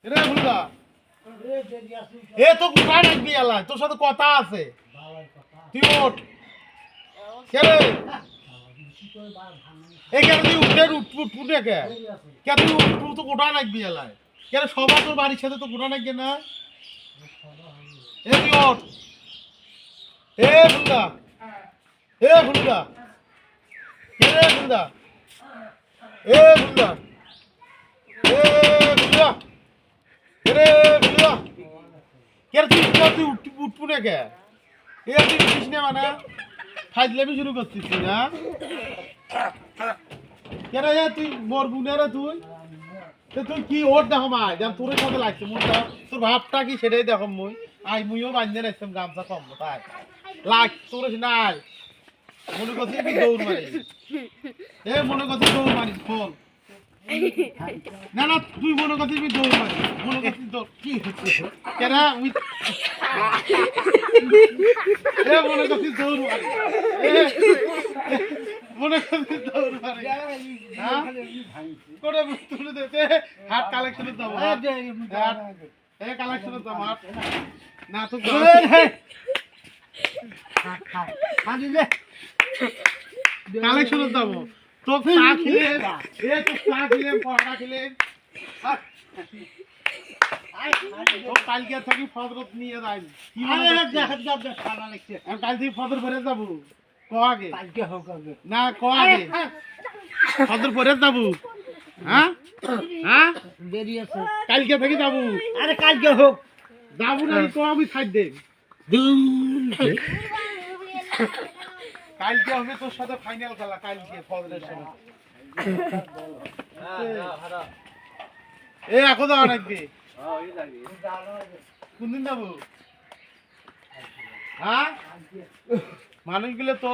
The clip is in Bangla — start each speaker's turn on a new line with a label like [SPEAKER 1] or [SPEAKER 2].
[SPEAKER 1] রে ভুলগা এ তো কোথায় রাখবি আলা তোর সাথে কথা আছে তুই ওঠ কে রে এই কেন তুই উঠে কে কে তুই উঠ তো কোথায় রাখবি আলা কেন সবার তোর বাড়ির সাথে তো কোথায় রাখবে না এ তুই ওঠ এ ভুলগা কে রে ভুলগা এ ভুলগা রে ভুলগা কে তুই উঠবু না কে এ তুই উঠিস না মানে ফাইজলামি শুরু করছিস না কেন তুই মরবু না রে তুই কি ওর দেখো মা যেন তোর সাথে লাগছে মুখটা তোর ভাবটা কি সেটাই দেখো মুইও বান্ধে রাখতাম গামছা কম তাই লাগ তোর নাই মনে করছিস কি দৌড় মারিস মনে করছিস দৌড় মারিস ফোন না তুই মনে করছিস আমি দৌড় মারিস মনে করছিস তোর কি হচ্ছে কেন মনে করছিস দৌড় মারিস মনে করছিস দৌড় মারিস করে তুলে দিতে হাত কালেকশনের দাম কালেকশনের দাম না তো কালেকশনের দাম তো চা খেলে পড়া খেলে কালকে থাকি ফদরত নিয়ে যাই কাল থেকে ফদর ভরে যাবো আগে না আগে ফদর ভরে যাবো হ্যাঁ কালকে থেকে যাবো
[SPEAKER 2] আরে কালকে হোক
[SPEAKER 1] যাবো না তো আমি ছাড় দেব কালকে হবে তোর সাথে ফাইনাল খেলা কালকে ফজরের সময় এ এখন যাওয়া লাগবে কোনদিন যাবো হ্যাঁ মানুষগুলো তো